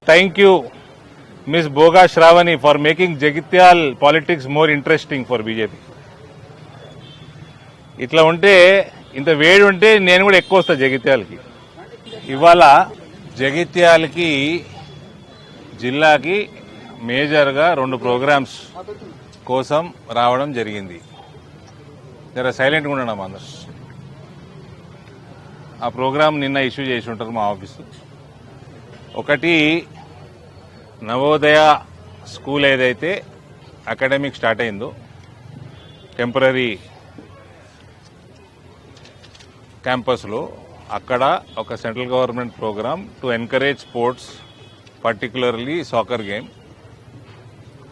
thank you, Ms. Boga Shravani, for making Jagitial politics more interesting for BJP. ఇట్లా ఉంటే ఇంత వేడి ఉంటే నేను కూడా ఎక్కువ వస్తా జగిత్యాలకి. ఇవాళ జగిత్యాలకి జిల్లాకి మేజర్గా 2 ప్రోగ్రామ్స్ కోసం రావడం జరిగింది. జర సైలెంట్గా ఉండడం అందరు. ఆ ప్రోగ్రాం నిన్న ఇష్యూ చేసి ఉంటారు మా ఆఫీసు. ఒకటి నవోదయ స్కూల్ ఏదైతే అకాడమిక్ స్టార్ట్ అయిందో టెంపరీ క్యాంపస్లో అక్కడ ఒక central government program to encourage sports, particularly soccer game.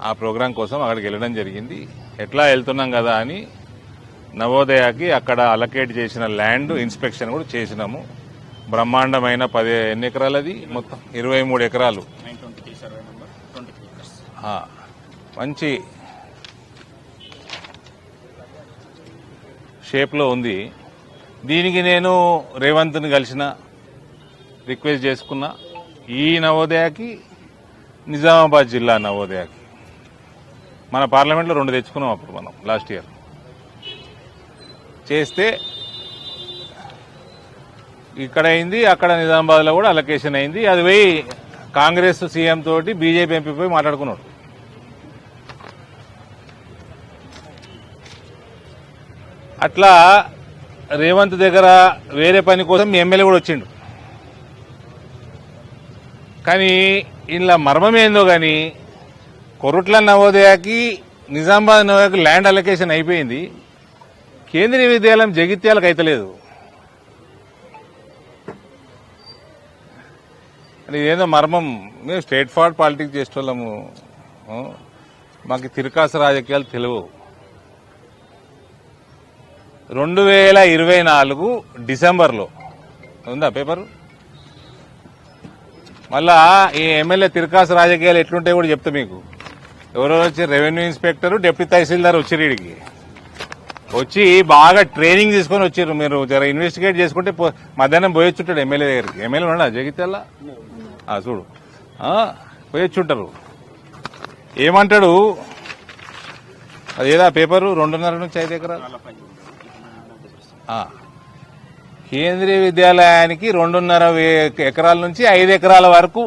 ఆ ప్రోగ్రాం కోసం అక్కడికి వెళ్ళడం జరిగింది. ఎట్లా వెళ్తున్నాం కదా అని నవోదయకి అక్కడ అలకేట్ చేసిన ల్యాండ్ ఇన్స్పెక్షన్ కూడా చేసినాము. బ్రహ్మాండమైన ఎన్ని ఎకరాలు అది మొత్తం 23 ఎకరాలు మంచి షేప్లో ఉంది. దీనికి నేను రేవంత్ని కలిసిన, రిక్వెస్ట్ చేసుకున్నా. ఈ నవోదయకి, నిజామాబాద్ జిల్లా నవోదయకి మన పార్లమెంట్లో 2 తెచ్చుకున్నాం అప్పుడు మనం లాస్ట్ ఇయర్. చేస్తే ఇక్కడ అయింది, అక్కడ నిజామాబాద్లో కూడా అలొకేషన్ అయింది. అది పోయి కాంగ్రెస్ సీఎం తోటి బీజేపీ ఎంపీ పోయి మాట్లాడుకున్నాడు. అట్లా రేవంత్ దగ్గర వేరే పని కోసం మీ ఎమ్మెల్యే కూడా వచ్చిండు. కానీ ఇలా మర్మం ఏందో కానీ కొరుట్ల నవోదయకి, నిజామాబాద్ నవోదయకి ల్యాండ్ అలొకేషన్ అయిపోయింది. కేంద్రీయ విద్యాలయం జగిత్యాలకు అయితలేదు. అంటే ఇదేదో మర్మం. మేము స్ట్రేట్ ఫార్వర్డ్ పాలిటిక్స్ చేసేవాళ్ళము. మాకు తిరకాసు రాజకీయాలు తెలియవు. 2024 డిసెంబర్లో ఉందా పేపరు? మళ్ళా ఈ ఎమ్మెల్యే తిరకాసు రాజకీయాలు ఎట్లుంటాయో కూడా చెప్తా మీకు. ఎవరో వచ్చి రెవెన్యూ ఇన్స్పెక్టర్, డిప్యూటీ తహసీల్దార్ వచ్చారు వీడికి. వచ్చి బాగా ట్రైనింగ్ తీసుకొని వచ్చారు. మీరు జర ఇన్వెస్టిగేట్ చేసుకుంటే మధ్యాహ్నం పోయొచ్చుంటాడు ఎమ్మెల్యే దగ్గరికి. ఎమ్మెల్యే ఉన్నాడా జగిత్యాల? చూడు పోయొచ్చుంటారు. ఏమంటాడు అదేదా పేపరు? 2.5 నుంచి 5 ఎకరాలు కేంద్రీయ విద్యాలయానికి 2.5 ఎకరాల నుంచి 5 ఎకరాల వరకు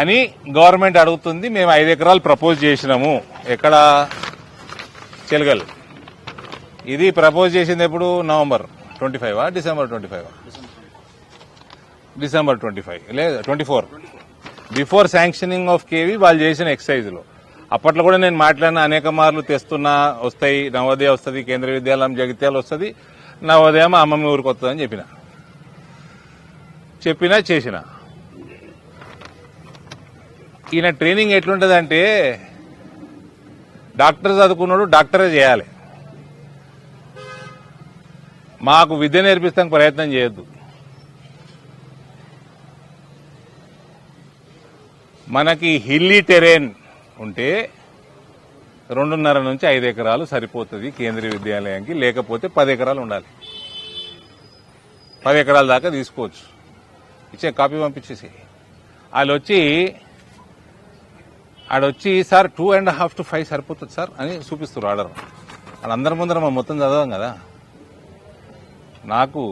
అని గవర్నమెంట్ అడుగుతుంది. మేము 5 ఎకరాలు ప్రపోజ్ చేసినాము. ఎక్కడ? చెలగల్. ఇది ప్రపోజ్ చేసింది ఎప్పుడు? November 25 December 25? డిసెంబర్ 25 లేదా 24, బిఫోర్ శాంక్షనింగ్ ఆఫ్ కేవీ వాళ్ళు చేసిన ఎక్సైజ్లో. అప్పట్లో కూడా నేను మాట్లాడిన అనేక మార్లు. తెస్తున్నా, వస్తాయి, నవోదయ వస్తుంది, కేంద్రీయ విద్యాలయం జగిత్యాలు వస్తుంది, నవోదయం అమ్మమ్మ ఊరికి వస్తుందని చేసిన. ఈయన ట్రైనింగ్ ఎట్లుంటుందంటే డాక్టర్ చదువుకున్నాడు, డాక్టరే చేయాలి. మాకు విద్య నేర్పిస్తానికి ప్రయత్నం చేయొద్దు. మనకి హిల్లీ టెరెన్ ఉంటే 2.5 నుంచి 5 ఎకరాలు సరిపోతుంది కేంద్రీయ విద్యాలయానికి. లేకపోతే 10 ఎకరాలు ఉండాలి. 10 ఎకరాల దాకా తీసుకోవచ్చు. ఇచ్చే కాపీ పంపించేసి ఆడొచ్చి సార్ 2.5 to 5 సరిపోతుంది సార్ అని చూపిస్తారు ఆర్డర్. వాళ్ళందరి ముందర మనం మొత్తం చదవం కదా. నాకు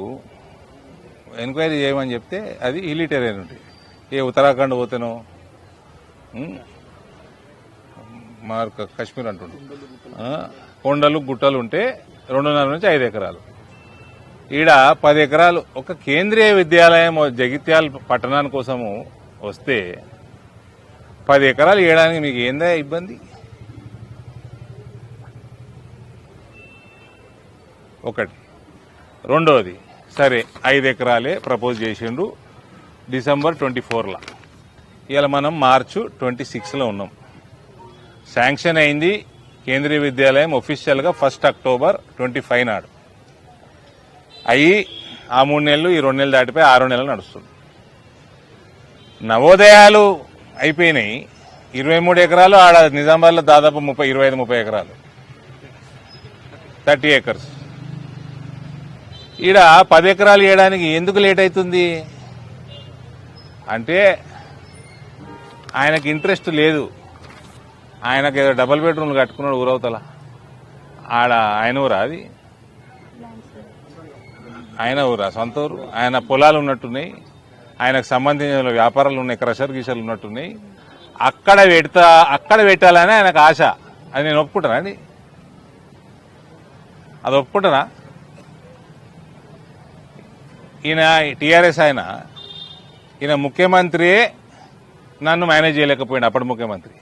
ఎంక్వైరీ చేయమని చెప్తే అది హిల్లీ టెరెన్ ఉంటుంది. ఏ ఉత్తరాఖండ్ పోతేనో, కాశ్మీర్ అంటుండే కొండలు గుట్టలు ఉంటే 2.5 నుంచి 5 ఎకరాలు. ఈడ 10 ఎకరాలు ఒక కేంద్రీయ విద్యాలయం జగిత్యాల పట్టణాని కోసము వస్తే 10 ఎకరాలు ఇవ్వడానికి మీకు ఏందా ఇబ్బంది? ఒకటి. రెండోది, సరే 5 ఎకరాలే ప్రపోజ్ చేసిండు డిసెంబర్ 24లా. ఇవాళ మనం మార్చి 26లో ఉన్నాం. శాంక్షన్ అయింది కేంద్రీయ విద్యాలయం ఒఫీషియల్గా 1 అక్టోబర్ 25 నాడు. అయ్యి ఆ 3 నెలలు, ఈ 2 నెలలు దాటిపోయి 6 నెలలు నడుస్తుంది. నవోదయాలు అయిపోయినాయి. 23 ఎకరాలు ఆడ నిజామాబాద్లో దాదాపు 25-30 ఎకరాలు, 30 ఏకర్స్. ఈడ 10 ఎకరాలు వేయడానికి ఎందుకు లేట్ అవుతుంది అంటే ఆయనకి ఇంట్రెస్ట్ లేదు. ఆయనకు ఏదో డబుల్ బెడ్రూమ్లు కట్టుకున్నాడు ఊరవతల. ఆడ ఆయన ఊరా అది? ఆయన ఊరా? సొంత ఊరు. ఆయన పొలాలు ఉన్నట్టున్నాయి, ఆయనకు సంబంధించిన వ్యాపారాలు ఉన్నాయి, క్రషర్ గీషర్లు ఉన్నట్టున్నాయి. అక్కడ పెట్టాలని ఆయనకు ఆశ. అది నేను ఒప్పుకుంటానా అండి? అది ఒప్పుకుంటానా? ఈయన టీఆర్ఎస్ ఈయన ముఖ్యమంత్రియే నన్ను మేనేజ్ చేయలేకపోయాడు. అప్పటి ముఖ్యమంత్రి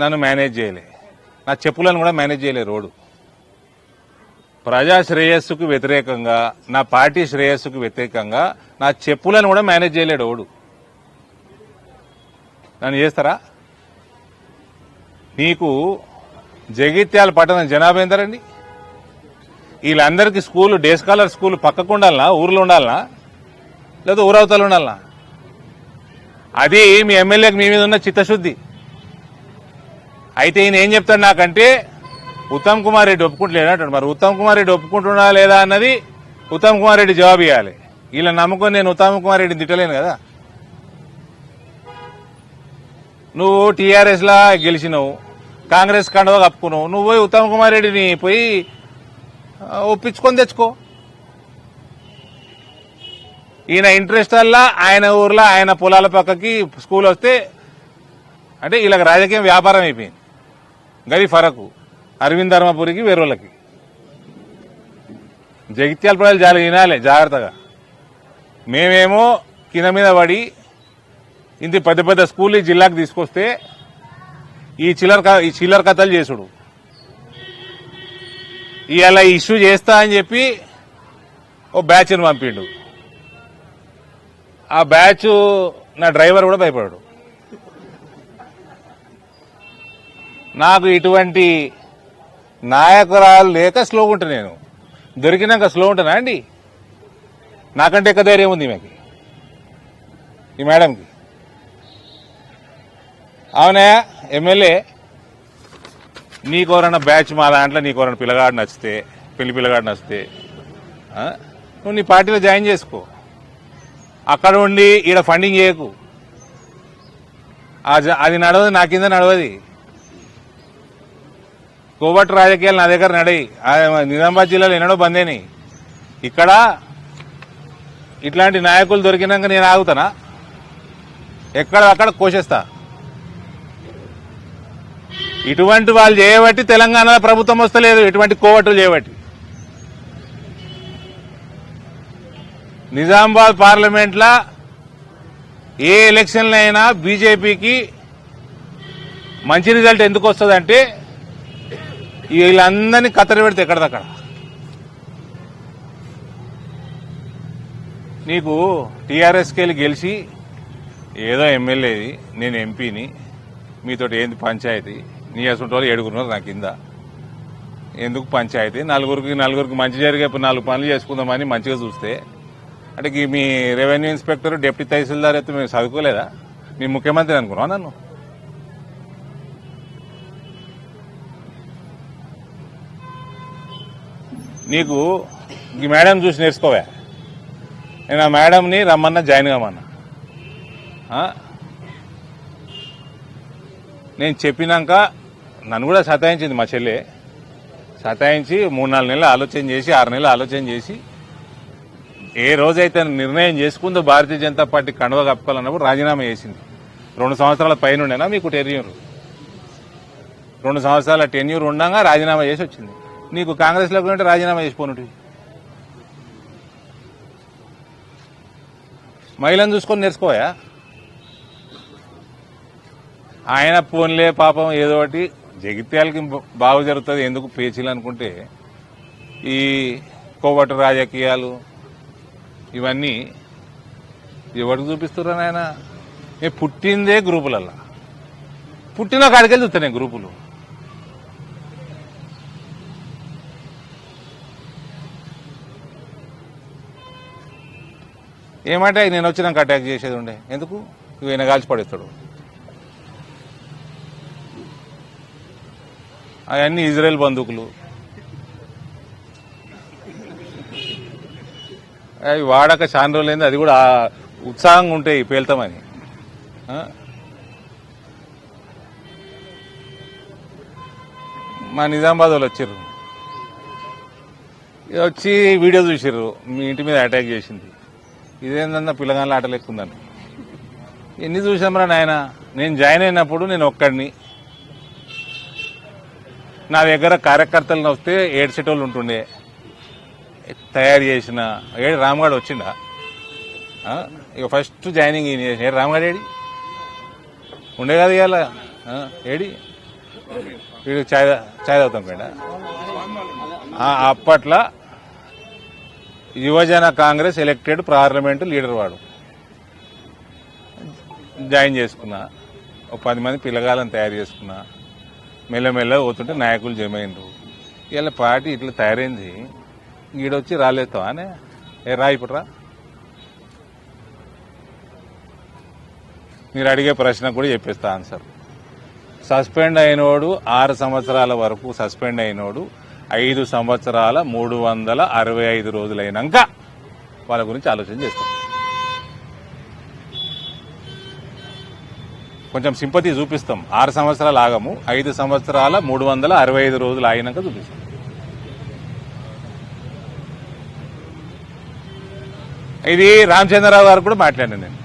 నన్ను మేనేజ్ చేయలే, నా చెప్పులను కూడా మేనేజ్ చేయలే. రోడ్డు ప్రజా శ్రేయస్సుకు వ్యతిరేకంగా, నా పార్టీ శ్రేయస్సుకు వ్యతిరేకంగా నా చెప్పులను కూడా మేనేజ్ చేయలేడు ఓడు. నన్ను చేస్తారా? నీకు జగిత్యాల పట్టణం జనాభా ఎంతరండి? వీళ్ళందరికీ స్కూలు, డే స్కాలర్ స్కూల్ పక్కకు ఉండాలనా, ఊర్లో ఉండాలనా, లేదా ఊరవతలు ఉండాలనా? అది మీ ఎమ్మెల్యేకి మీ మీద ఉన్న చిత్తశుద్ధి. అయితే ఈయన ఏం చెప్తాడు నాకంటే, ఉత్తమ్ కుమార్ రెడ్డి ఒప్పుకుంటలేడు అంటాడు. మరి ఉత్తమ్ కుమార్ రెడ్డి ఒప్పుకుంటున్నా లేదా అన్నది ఉత్తమ్ కుమార్ రెడ్డి జవాబు ఇవ్వాలి. వీళ్ళ నమ్ముకొని నేను ఉత్తమ్ కుమార్ రెడ్డిని తిట్టలేను కదా. నువ్వు టీఆర్ఎస్ లా గెలిచినావు, కాంగ్రెస్ కండవ కప్పుకున్నావు, నువ్వు పోయి ఉత్తమ్ కుమార్ రెడ్డిని పోయి ఒప్పించుకొని తెచ్చుకో. ఈయన ఇంట్రెస్ట్ వల్ల ఆయన ఊర్లో ఆయన పొలాల పక్కకి స్కూల్ వస్తే అంటే వీళ్ళకి రాజకీయం వ్యాపారం అయిపోయింది. గది ఫరకు అరవింద్ ధర్మపురికి వేరేళ్ళకి. జగిత్యాల ప్రజలు చాలా వినాలి జాగ్రత్తగా. మేమేమో కింద మీద పడి ఇంత పెద్ద పెద్ద స్కూల్ ఈ జిల్లాకు తీసుకొస్తే ఈ చిల్లర కథలు చేసుడు. ఇవాళ ఇష్యూ చేస్తా అని చెప్పి ఓ బ్యాచ్ని పంపిండు. ఆ బ్యాచ్ నా డ్రైవర్ కూడా భయపడాడు. నాకు ఇటువంటి నాయకురాలు లేక స్లోగా ఉంటాను. నేను దొరికినాక స్లో ఉంటానా అండి? నాకంటే ఎక్కువ ధైర్యం ఉంది ఈమెకి, ఈ మేడంకి. అవునా ఎమ్మెల్యే, నీకోరన్నా బ్యాచ్ మా దాంట్లో నీకోరన్నా పిల్లగాడు నచ్చితే, పెళ్లి పిల్లగాడు నచ్చితే నువ్వు నీ పార్టీలో జాయిన్ చేసుకో. అక్కడ ఉండి ఈడ ఫండింగ్ చేయకు. అది నడవదు, నా కింద నడవది. కోవట్ రాజకీయాలు నా దగ్గర నడయి. నిజామాబాద్ జిల్లాలో ఎన్నడో బందేని. ఇక్కడ ఇట్లాంటి నాయకులు దొరికినాక నేను ఆగుతానా? ఎక్కడ కోసేస్తా. ఇటువంటి వాళ్ళు చేయబట్టి తెలంగాణ ప్రభుత్వం వస్తలేదు, ఇటువంటి కోవట్లు చేయబట్టి. నిజామాబాద్ పార్లమెంట్లో ఏ ఎలక్షన్లు అయినా బీజేపీకి మంచి రిజల్ట్ ఎందుకు వస్తుందంటే వీళ్ళందరినీ కత్తెర పెడితే ఎక్కడదక్కడ. నీకు టీఆర్ఎస్కి వెళ్ళి గెలిచి ఏదో ఎమ్మెల్యేది, నేను ఎంపీని, మీతోటి ఏంది పంచాయతీ? నీ అసలు వాళ్ళు 7 నా కింద ఎందుకు పంచాయతీ? నలుగురికి మంచి జరిగే 4 పనులు చేసుకుందామని మంచిగా చూస్తే అంటే మీ రెవెన్యూ ఇన్స్పెక్టర్, డిప్యూటీ తహసీల్దార్ అయితే మేము చదువుకోలేదా? మీ ముఖ్యమంత్రి అనుకున్నావా నన్ను? నీకు ఈ మేడం చూసి నేర్చుకోవా? నేను ఆ మేడంని రమ్మన్నా, జాయిన్ కామన్నా. నేను చెప్పినాక నన్ను కూడా సతాయించింది మా చెల్లె. సతాయించి 3-4 నెలలు ఆలోచన చేసి, 6 నెలలు ఆలోచన చేసి, ఏ రోజైతే నిర్ణయం చేసుకుందో భారతీయ జనతా పార్టీ కండువ కప్పుకోవాలన్నప్పుడు రాజీనామా చేసింది. 2 సంవత్సరాల పైన ఉండేనా మీకు టెన్యూర్? 2 సంవత్సరాల టెన్యూర్ ఉండగా రాజీనామా చేసి వచ్చింది. నీకు కాంగ్రెస్లోకి ఉంటే రాజీనామా చేసిపోనుంటి. మహిళను చూసుకొని నేర్చుకోయా? ఆయన పోన్లే పాపం ఏదో ఒకటి జగిత్యాలకి బాగు జరుగుతుంది ఎందుకు పేచీలు అనుకుంటే, ఈ కోవటు రాజకీయాలు ఇవన్నీ ఎవరికి చూపిస్తున్నారు? ఆయన నేను పుట్టిందే గ్రూపులల్లా, పుట్టిన కాడికెళ్ళి చూస్తాను నేను గ్రూపులు. ఏమంటే నేను వచ్చినాక అటాక్ చేసేది ఉండే, ఎందుకు? ఈయన కాల్చి పడేస్తాడు. అవన్నీ ఇజ్రాయెల్ బందూకులు, అవి వాడక చాలా రోజులైంది. అది కూడా ఉత్సాహంగా ఉంటాయి పేల్తామని. మా నిజామాబాద్ వాళ్ళు వచ్చారు, వచ్చి వీడియో చూసారు, మీ ఇంటి మీద అటాక్ చేసింది. ఇదేందన్నా పిల్లగాళ్ళ ఆటలు ఎక్కుందని. ఎన్ని చూసామరా నాయన. నేను జాయిన్ అయినప్పుడు నేను ఒక్కడిని, నా దగ్గర కార్యకర్తలను వస్తే ఏడ్చేటోళ్ళు ఉంటుండే, తయారు చేసిన రామ్గఢ్ వచ్చిండా. ఇక ఫస్ట్ జాయినింగ్ ఈయన రామ్గఢ్ ఏడి ఉండే కదా ఇవాళ ఏడి వీడు చాయ్ తాగుతాం పేడ. అప్పట్లో యువజన కాంగ్రెస్ ఎలక్టెడ్ పార్లమెంటు లీడర్ వాడు. జాయిన్ చేసుకున్నా, ఒక 10 మంది పిల్లగాళ్ళని తయారు చేసుకున్నా. మెల్లమెల్ల పోతుంటే నాయకులు జమైనరు. ఇలా పార్టీ ఇట్లా తయారైంది. ఈడొచ్చి రాలేస్తావా అనే రా ఇప్పుడు రా. మీరు అడిగే ప్రశ్న కూడా చెప్పేస్తా ఆన్సర్. సస్పెండ్ అయినోడు 6 సంవత్సరాల వరకు సస్పెండ్ అయినోడు 5 సంవత్సరాల 365 రోజులైనాక వాళ్ళ గురించి ఆలోచన చేస్తాం. కొంచెం సింపతి చూపిస్తాం. 6 సంవత్సరాలు ఆగము, 5 సంవత్సరాల 365 రోజులు అయినాక చూపిస్తాం. ఇది రామచంద్రరావు గారు కూడా మాట్లాడాను నేను.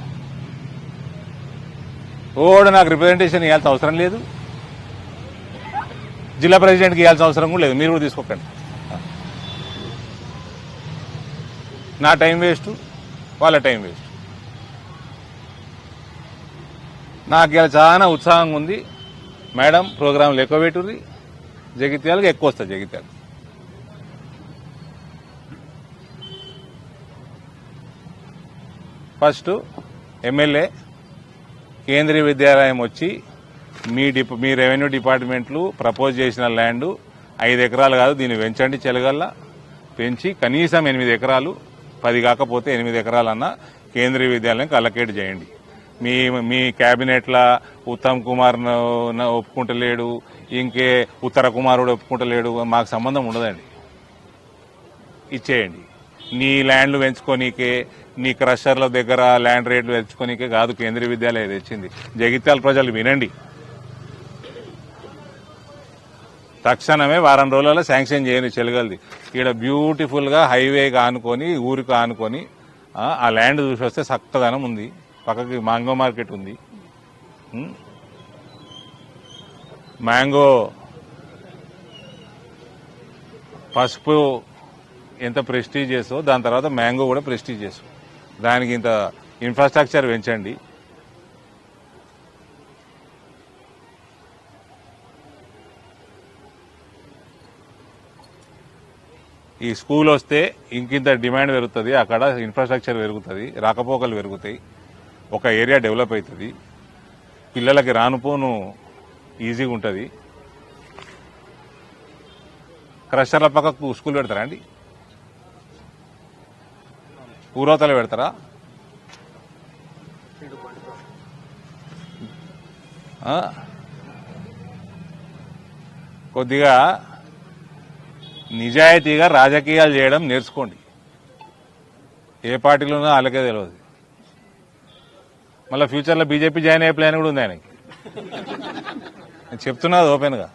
ఓడు నాకు రిప్రజెంటేషన్ ఇవ్వాల్సిన అవసరం లేదు, జిల్లా ప్రెసిడెంట్కి ఇవ్వాల్సిన అవసరం కూడా లేదు, మీరు కూడా తీసుకోకండి. నా టైం వేస్ట్, వాళ్ళ టైం వేస్ట్. నాకు ఇలా చాలా ఉత్సాహంగా ఉంది. మేడం ప్రోగ్రాంలు ఎక్కువ పెట్టుర్రి, జగిత్యాలకు ఎక్కువ వస్తుంది. జగిత్యాల ఫస్ట్ ఎమ్మెల్యే కేంద్రీయ విద్యాలయం వచ్చి మీ రెవెన్యూ డిపార్ట్మెంట్లు ప్రపోజ్ చేసిన ల్యాండ్ 5 ఎకరాలు కాదు, దీన్ని పెంచండి, చెలగల్లా పెంచి కనీసం 8 ఎకరాలు, 10 కాకపోతే 8 ఎకరాలన్నా కేంద్రీయ విద్యాలయంకి అలకేట్ చేయండి. మీ క్యాబినెట్ల ఉత్తమ్ కుమార్ ఒప్పుకుంటలేడు, ఇంకే ఉత్తర కుమారుడు ఒప్పుకుంటలేడు, మాకు సంబంధం ఉండదండి. ఇచ్చేయండి. నీ ల్యాండ్లు పెంచుకోనీకే, నీ క్రషర్ల దగ్గర ల్యాండ్ రేట్లు పెంచుకోనీకే కాదు కేంద్రీయ విద్యాలయం తెచ్చింది. జగిత్యాల ప్రజలు వినండి, తక్షణమే వారం రోజులలో శాంక్షన్ చేయని చెలగలది. ఇక్కడ బ్యూటిఫుల్ గా హైవేగా ఆనుకొని, ఊరికి ఆనుకొని ఆ ల్యాండ్ చూసి వస్తే చక్కదనం ఉంది. పక్కకి మ్యాంగో మార్కెట్ ఉంది. మ్యాంగో పసుపు ఎంత ప్రెస్టీజియస్, దాని తర్వాత మ్యాంగో కూడా ప్రెస్టీజియస్. దానికి ఇంత ఇన్ఫ్రాస్ట్రక్చర్ పెంచండి. ఈ స్కూల్ వస్తే ఇంకింత డిమాండ్ పెరుగుతుంది, అక్కడ ఇన్ఫ్రాస్ట్రక్చర్ పెరుగుతుంది, రాకపోకలు పెరుగుతాయి, ఒక ఏరియా డెవలప్ అవుతుంది, పిల్లలకి రానుపోను ఈజీగా ఉంటుంది. క్రషర్ల పక్కకు స్కూల్ పెడతారా అండి? ఊరవతల పెడతారా? కొద్దిగా నిజాయితీగా రాజకీయాలు చేయడం నేర్చుకోండి. ఏ పార్టీలోనో వాళ్ళకే తెలియదు. మళ్ళీ ఫ్యూచర్లో బీజేపీ జాయిన్ అయ్యే ప్లాన్ కూడా ఉంది ఆయనకి. నేను చెప్తున్నది ఓపెన్గా,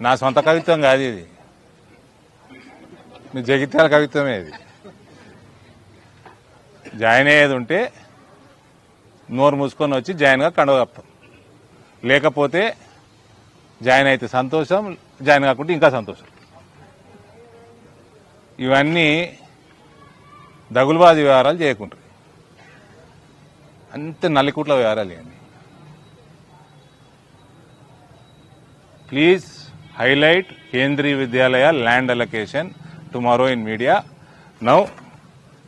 నా సొంత కవిత్వం కాదు ఇది, మీ జగిత్యాల కవిత్వమే ఇది. జాయిన్ అయ్యేది ఉంటే నోరు మూసుకొని వచ్చి జాయిన్గా కండువ కప్తాం, లేకపోతే జాయిన్ అయితే సంతోషం, జాయిన్ కాకుంటే ఇంకా సంతోషం. ఇవన్నీ దగులుబాజీ వ్యవహారాలు చేయకుంటారు, అంతే నల్లికుట్ల వ్యవహారాలు ఇవన్నీ. Please highlight Kendriya Vidyalaya land allocation tomorrow in media. Now,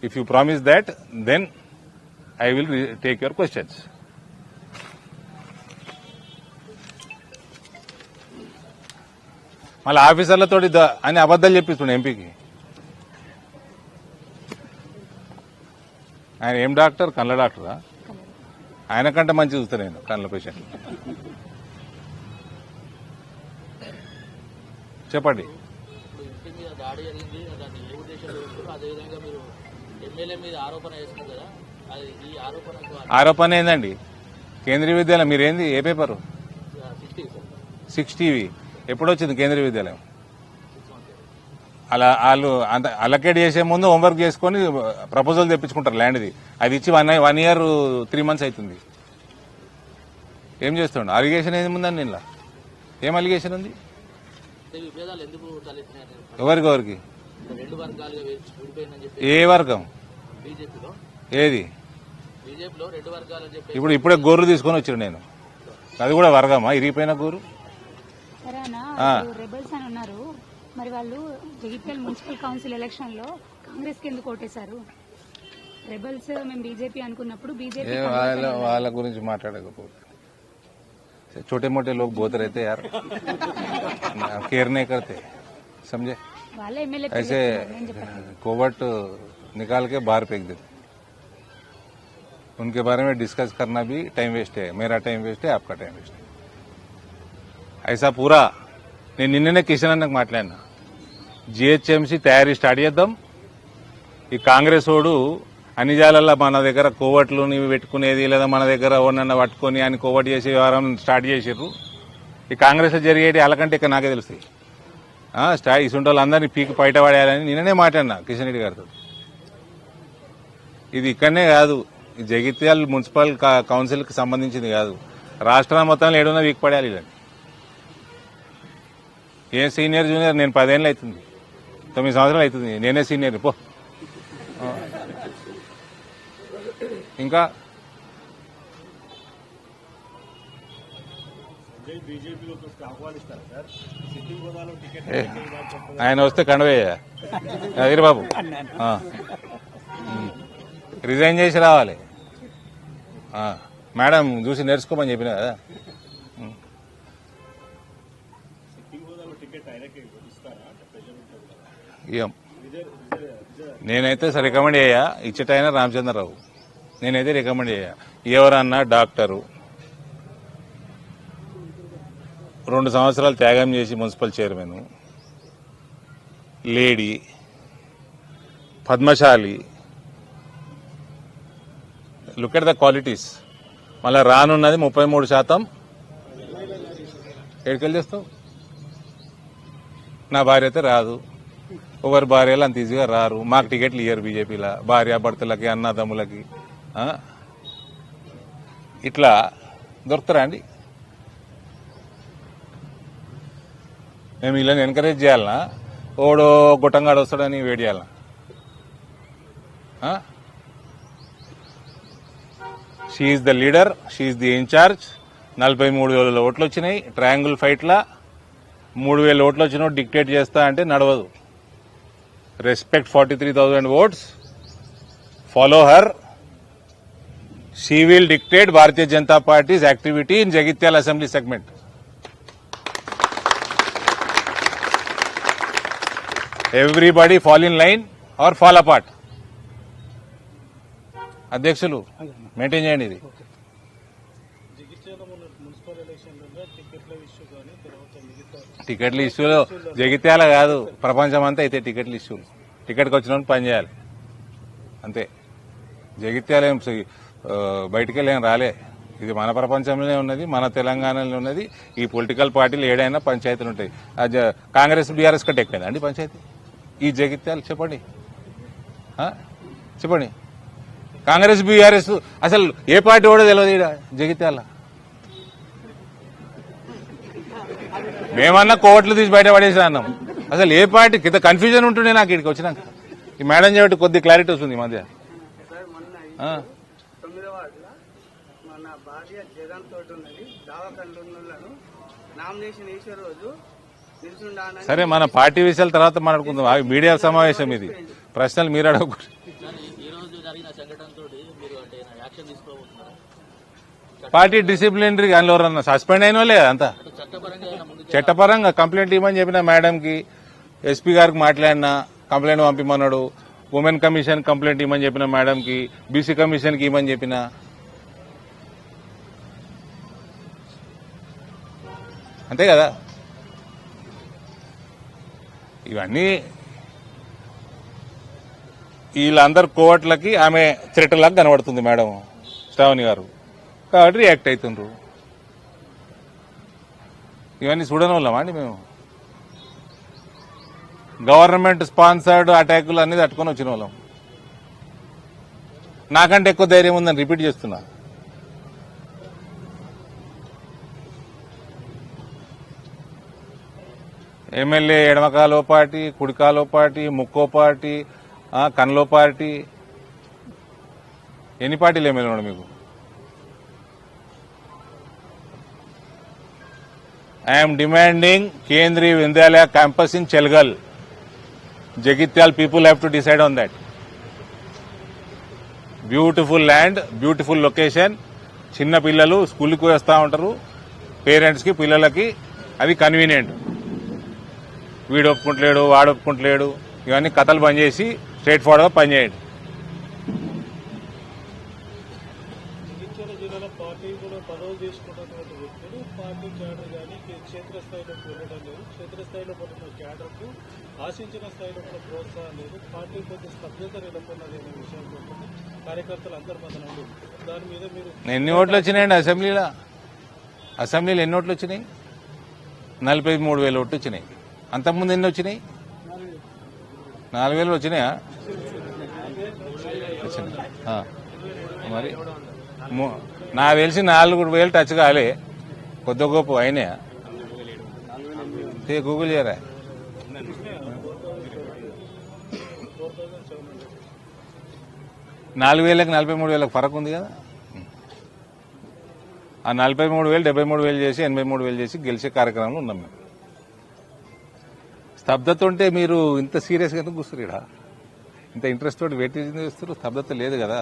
if you promise that, then I will take your questions. మళ్ళీ ఆఫీసర్లతో అని అబద్ధాలు చెప్పిస్తుండే ఎంపీకి. ఆయన ఏం డాక్టర్? కళ్ళ డాక్టరా? ఆయన కంటే మంచి చూస్తాను నేను కళ్ళ పేషెంట్. చెప్పండి. ఆరోపణ ఏందండి? కేంద్రీయ విద్యాలయం మీరేంది ఏ పేపరు 6 టీవీ ఎప్పుడు వచ్చింది కేంద్రీయ విద్యాలయం అలా వాళ్ళు అంత అలకేట్ చేసే ముందు హోంవర్క్ చేసుకుని ప్రపోజల్ తెప్పించుకుంటారు ల్యాండ్ది అది ఇచ్చి 1 year 3 months అవుతుంది ఏం చేస్తుండ అలిగేషన్ ఏది ఉందండి ఇలా ఏం అలిగేషన్ ఉంది ఎవరికి ఏ వర్గం ఏది ఇప్పుడే గోర్రు తీసుకొని వచ్చాను నేను అది కూడా వర్గమా ఇరిగిపోయిన గోరు రెబల్స్ అని ఉన్నారు మరి వాళ్ళు జగిత్యాల మున్సిపల్ కౌన్సిల్ ఎలక్షన్ లో కాంగ్రెస్ కి ఎందుకు ఓటేశారు రెబల్స్ మేము బీజేపీ అనుకున్నప్పుడు బీజేపీ వాళ్ళ గురించి మాట్లాడకపోతే छोटे मोटे लोग बहुत रहते यार केयर नहीं करते समझे వాళ్ళే ఎమ్మెల్యే ऐसे कोवट निकाल के बाहर फेंक देते उनके बारे में डिस्कस करना भी टाइम वेस्ट है मेरा टाइम वेस्ट है आपका टाइम वेस्ट है ऐसा पूरा నేను నిన్ననే కిషన్ అన్నకు మాట్లాడినా జిహెచ్ఎంసీ తయారీ స్టార్ట్ చేద్దాం ఈ కాంగ్రెస్ ఓడు అన్ని జాలల్లో మన దగ్గర కోవట్లు పెట్టుకునేది లేదా మన దగ్గర ఓనన్న పట్టుకొని అని కోవట్ చేసే వ్యవహారం స్టార్ట్ చేసిర్రు ఈ కాంగ్రెస్ లో జరిగేటి వాళ్ళకంటే ఇక నాకే తెలుస్తాయి ఇసుంటి వాళ్ళందరినీ పీకి బయట పడేయాలని నిన్ననే మాట్లాడినా కిషన్ రెడ్డి గారితో ఇది ఇక్కడనే కాదు ఈ జగిత్యాల మున్సిపల్ కౌన్సిల్ కి సంబంధించింది కాదు రాష్ట్రం మొత్తంలో ఏడున్నా వీక్ పడేయాలి ఇలా ఏ సీనియర్ జూనియర్ నేను 10 ఏళ్ళు అవుతుంది 9 సంవత్సరాలు అవుతుంది నేనే సీనియర్ పో ఇంకా ఆయన వస్తే కండవేయ అదిరి బాబు రిజైన్ చేసి రావాలి మేడం చూసి నేర్చుకోమని చెప్పిన కదా నేనైతే రికమెండ్ అయ్యా ఇచ్చటైన రామచంద్రరావు నేనైతే రికమెండ్ అయ్యా ఎవరన్నా డాక్టరు 2 సంవత్సరాలు త్యాగం చేసి municipal chairman lady Padmashali look at the qualities మళ్ళీ రానున్నది 33% ఎక్కడికి చేస్తావు నా భార్య అయితే రాదు ఒకరి భార్యలు అంత ఈజీగా రారు మాకు టికెట్లు ఇయ్యరు బీజేపీలో భార్యాభర్తలకి అన్నదమ్ములకి ఇట్లా దొరుకుతారా అండి మేము వీళ్ళని ఎంకరేజ్ చేయాలనా ఓడో గుట్టంగాడు వస్తాడని వెయిట్ చేయాలనా she's the leader she's the incharge 43,000 ఓట్లు వచ్చినాయి ట్రయాంగిల్ ఫైట్లా 3,000 ఓట్లు వచ్చినా డిక్టేట్ చేస్తా అంటే నడవదు respect 43,000 votes follow her she will dictate Bharatiya Janata Party's activity in Jagityal assembly segment everybody fall in line or fall apart అధ్యక్షులు maintain చేయండి ఇది టికెట్ల ఇష్యూలో జగిత్యాల కాదు ప్రపంచం అంతా అయితే టికెట్ల ఇష్యూలు టికెట్కి వచ్చిన పని చేయాలి అంతే జగిత్యాల ఏం బయటికి ఏం రాలే ఇది మన ప్రపంచంలోనే ఉన్నది మన తెలంగాణలో ఉన్నది ఈ పొలిటికల్ పార్టీలు ఏడైనా పంచాయతీలు ఉంటాయి కాంగ్రెస్ బీఆర్ఎస్ కంటే ఎక్కువ అండి పంచాయతీ ఈ జగిత్యాలు చెప్పండి చెప్పండి కాంగ్రెస్ బీఆర్ఎస్ అసలు ఏ పార్టీ కూడా తెలియదు ఈడ జగిత్యాల మేమన్నా కోట్లు తీసి బయట పడేసి అన్నాం అసలు ఏ పార్టీ కింద కన్ఫ్యూజన్ ఉంటుండే నాకు ఇక్కడికి వచ్చినాక ఈ మేడం చెప్పి కొద్ది క్లారిటీ వస్తుంది ఈ మధ్య సరే మన పార్టీ విషయాల తర్వాత మాట్లాడుకుందాం మీడియా సమావేశం ఇది ప్రశ్నలు మీరు అడగకూడదు పార్టీ డిసిప్లినరీ అందులో ఎవరన్నా సస్పెండ్ అయిన వాళ్ళే అంతా చట్టపరంగా కంప్లైంట్ ఇవ్వమని చెప్పిన మేడంకి ఎస్పీ గారికి మాట్లాడినా కంప్లైంట్ పంపిమన్నాడు ఉమెన్ కమిషన్ కంప్లైంట్ ఇవ్వమని చెప్పిన మేడంకి బీసీ కమిషన్కి ఇవ్వమని చెప్పిన అంతే కదా ఇవన్నీ వీళ్ళందరు కోవట్లకి ఆమె థ్రెట్ లాగా కనబడుతుంది మేడం శ్రావణి గారు కాబట్టి రియాక్ట్ అవుతుండ్రు. ఇవన్నీ చూడని వాళ్ళమా అండి మేము? గవర్నమెంట్ స్పాన్సర్డ్ అటాకులు అన్ని తట్టుకొని వచ్చిన వాళ్ళం. నాకంటే ఎక్కువ ధైర్యం ఉందని రిపీట్ చేస్తున్నా. ఎమ్మెల్యే ఎడమకాలో పార్టీ, కుడికాలో పార్టీ, ముక్కో పార్టీ, కన్లో పార్టీ, ఎన్ని పార్టీలు ఎమ్మెల్యే ఉన్నాడు మీకు? I'm demanding Kendriya Vidyalaya campus in Chelgal. Jagityal people have to decide on that. Beautiful land, beautiful location. చిన్న పిల్లలు స్కూల్కి వస్తూ ఉంటారు, పేరెంట్స్కి పిల్లలకి అది కన్వీనియంట్. వీడు ఒప్పుకుంటలేడు, వాడు ఒప్పుకుంటలేడు, ఇవన్నీ కథలు బంద్ చేసి స్ట్రైట్ ఫార్వర్డ్గా పనిచేయండి. జగిత్యాల జిల్లాలో పార్టీ కూడా పదవులు తీసుకున్నటువంటి వ్యక్తులు పార్టీ క్యాడర్ కానీ క్షేత్రస్థాయిలో వెళ్ళడం లేదు. క్షేత్రస్థాయిలో పడిన క్యాడర్కు ఆశించిన స్థాయిలో కూడా ప్రోత్సాహం లేదు. పార్టీ కొద్ది స్తబ్దత నెలకొన్నది అనే విషయం కార్యకర్తలు అంతర్మథనం ఉంది. దాని మీద మీరు ఎన్ని ఓట్లు వచ్చినాయండి అసెంబ్లీలో? అసెంబ్లీలో ఎన్ని ఓట్లు వచ్చినాయి? 43,000 ఓట్లు వచ్చినాయి. అంతకుముందు ఎన్ని వచ్చినాయి? 4,000 వచ్చినాయా? మరి నాకు తెలిసి 4,000 టచ్ కాలే, కొద్ది గొప్ప అయినాయా? గూగుల్ చేయరా. 4,000కి 43,000 ఫరక్ ఉంది కదా. ఆ 43,000 73,000 చేసి 83,000 చేసి గెలిచే కార్యక్రమంలో ఉన్నాం మేము. స్తబ్దత ఉంటే మీరు ఇంత సీరియస్గా ఎందుకు కూర్చున్నారు? ఇక్కడ ఇంత ఇంట్రెస్ట్ తోటి వెయిట్ చేస్తారు. స్తబ్దత లేదు కదా,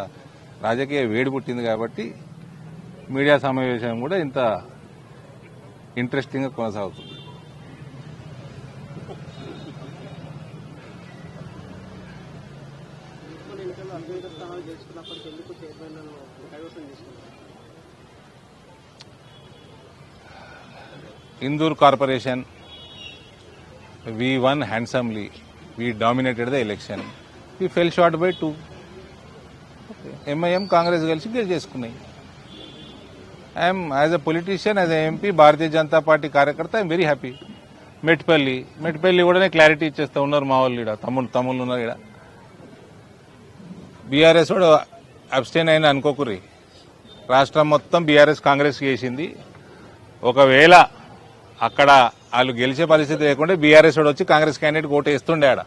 రాజకీయ వేడి పుట్టింది కాబట్టి మీడియా సమావేశం కూడా ఇంత ఇంట్రెస్టింగ్గా కొనసాగుతుంది. Indore Corporation, we won handsomely. We dominated the election. We fell short by 2. MIM Congress కలిసి గెలిచేసుకున్నాయి. I'm as a politician, as a MP, Bharatiya Janata Party కార్యకర్త, ఐఎమ్ వెరీ హ్యాపీ. మెట్పల్లి కూడా క్లారిటీ ఇచ్చేస్తా ఉన్నారు మా వాళ్ళు. ఇక్కడ తమ్ముళ్ళు ఉన్నారు. ఇక్కడ బీఆర్ఎస్ కూడా అబ్స్టైన్ అయినా అనుకోకుర్రి. రాష్ట్రం మొత్తం బీఆర్ఎస్ కాంగ్రెస్ చేసింది. ఒకవేళ అక్కడ వాళ్ళు గెలిచే పరిస్థితి లేకుంటే బీఆర్ఎస్ వాడు వచ్చి కాంగ్రెస్ క్యాండిడేట్ ఓటు వేస్తుండే. ఆడ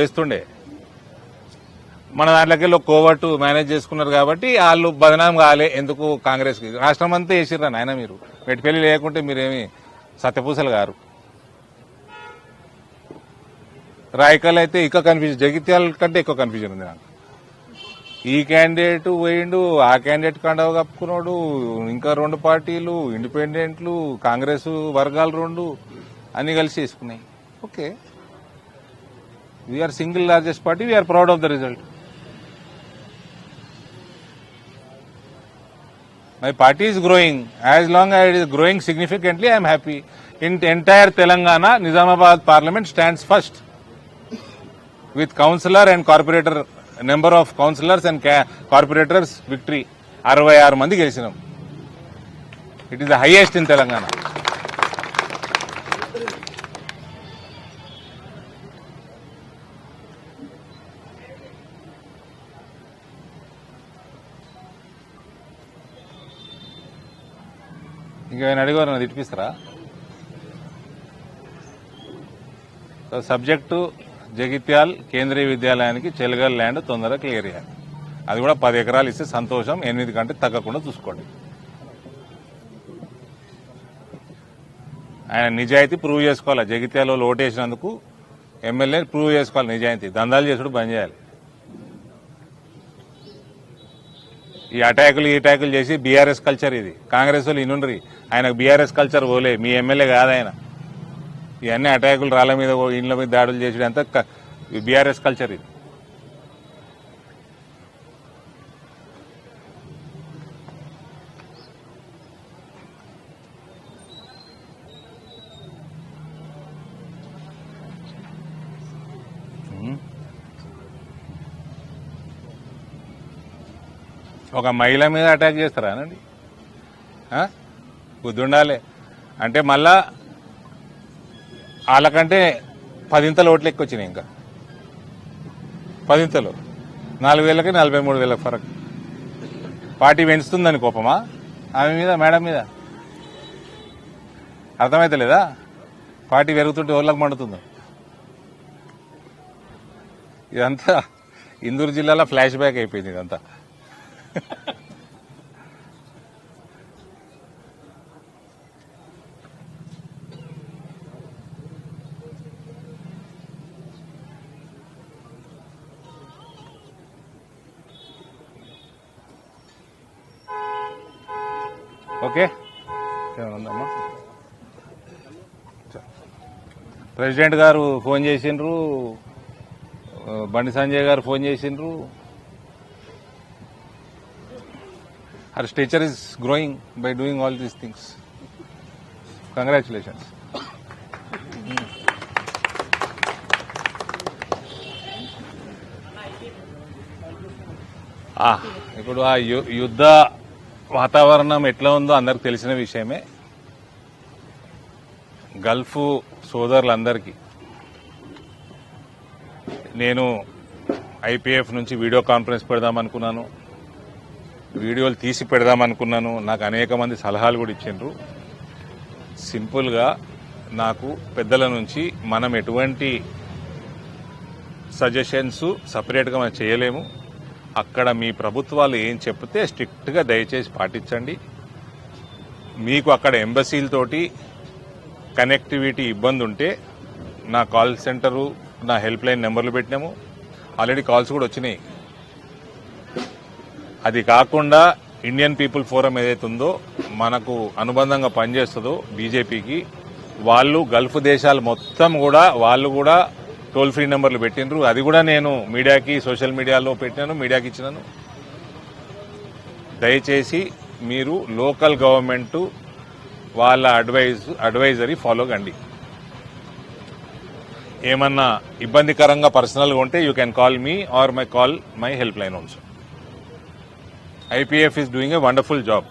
వేస్తుండే. మన దాంట్లోకి ఒక కోవర్టు మేనేజ్ చేసుకున్నారు కాబట్టి వాళ్ళు బదనాం కాలే. ఎందుకు కాంగ్రెస్కి? రాష్ట్రం అంతా వేసిర్రా నాయన. మీరు మెట్పల్లి లేకుంటే మీరేమి సత్యపూసలు గారు. రాయకల్ అయితే ఇంకా కన్ఫ్యూజన్, జగిత్యాల కంటే ఎక్కువ కన్ఫ్యూజన్ ఉంది నాకు. ఈ క్యాండిడేట్ పోయిండు, ఆ క్యాండిడేట్ కండవ కప్పుకున్నాడు, ఇంకా 2 పార్టీలు, ఇండిపెండెంట్లు, కాంగ్రెస్ వర్గాలు 2 అన్ని కలిసి వేసుకున్నాయి. Okay, we are single largest party, we are proud of the result. My party is growing. As long as it is growing significantly, I am happy. In entire Telangana, Nizamabad Parliament stands first with councillor and corporator, number of councillors and corporators victory. 66 మంది గెలిచినాం. It is the highest in Telangana. ఇంకా అడిగారు నన్ను తిట్టిపిస్తారా? Subject Jagtial కేంద్రీయ విద్యాలయానికి చెల్గల్ land తొందరగా clear చేయాలి. అది కూడా 10 ఎకరాలు ఇస్తే సంతోషం. 8 కంటే తగ్గకుండా చూసుకోండి. ఆయన నిజాయితీ ప్రూవ్ చేసుకోవాలి. జగిత్యాలలో ఓటేసినందుకు ఎమ్మెల్యే ప్రూవ్ చేసుకోవాలి నిజాయితీ. దందాలు చేసుడు బంద్ చేయాలి. ఈ అటాకులు చేసి బీఆర్ఎస్ కల్చర్ ఇది. కాంగ్రెస్ వాళ్ళు ఇనుండ్రి, ఆయనకు బీఆర్ఎస్ కల్చర్ పోలే. మీ ఎమ్మెల్యే కాదు ఆయన. ఇవన్నీ అటాకులు, రాళ్ల మీద, ఇండ్ల మీద దాడులు చేసేది అంతా బీఆర్ఎస్ కల్చర్ ఇది. ఒక మహిళ మీద అటాక్ చేస్తారా అనండి? బుద్ధి ఉండాలి. అంటే మళ్ళా వాళ్ళకంటే 10 ఓట్లు ఎక్కువ వచ్చినాయి. ఇంకా 10 4,000కి 43,000 ఫరక్. పార్టీ పెంచుతుందని కోపమా ఆమె మీద, మేడం మీద? అర్థమైతలేదా? పార్టీ పెరుగుతుంటే ఓళ్ళకి మండుతుందో. ఇదంతా ఇందూరు జిల్లాలో ఫ్లాష్ బ్యాక్ అయిపోయింది ఇదంతా. ఓకే, ఏమన్నా ప్రెసిడెంట్ గారు ఫోన్ చేసిండ్రు, బండి సంజయ్ గారు ఫోన్ చేసిండ్రు. Her stature is growing by doing all these things. Congratulations. ఇప్పుడు ఆ యుద్ధ వాతావరణం ఎట్లా ఉందో అందరికి తెలిసిన విషయమే. గల్ఫ్ సోదరులందరికీ నేను ఐపీఎఫ్ నుంచి వీడియో కాన్ఫరెన్స్ పెడదామనుకున్నాను, వీడియోలు తీసి పెడదామనుకున్నాను. నాకు అనేక మంది సలహాలు కూడా ఇచ్చిండ్రు. సింపుల్గా నాకు పెద్దల నుంచి మనం ఎటువంటి సజెషన్స్ సపరేట్గా మనం చేయలేము. అక్కడ మీ ప్రభుత్వాలు ఏం చెప్తే స్ట్రిక్ట్గా దయచేసి పాటించండి. మీకు అక్కడ ఎంబసీలతోటి కనెక్టివిటీ ఇబ్బంది ఉంటే నా కాల్ సెంటరు, నా హెల్ప్ లైన్ నెంబర్లు పెట్టినాము. ఆల్రెడీ కాల్స్ కూడా వచ్చినాయి. అది కాకుండా ఇండియన్ పీపుల్ ఫోరం ఏదైతే ఉందో, మనకు అనుబంధంగా పనిచేస్తుందో బీజేపీకి, వాళ్ళు గల్ఫ్ దేశాలు మొత్తం కూడా వాళ్ళు కూడా టోల్ ఫ్రీ నెంబర్లు పెట్టినరు. అది కూడా నేను మీడియాకి, సోషల్ మీడియాలో పెట్టినాను, మీడియాకి ఇచ్చినాను. దయచేసి మీరు లోకల్ గవర్నమెంట్ వాళ్ళ అడ్వైజరీ ఫాలో కండి. ఏమన్నా ఇబ్బందికరంగా పర్సనల్గా ఉంటే you can call me or my helpline also. IPF is doing a wonderful job.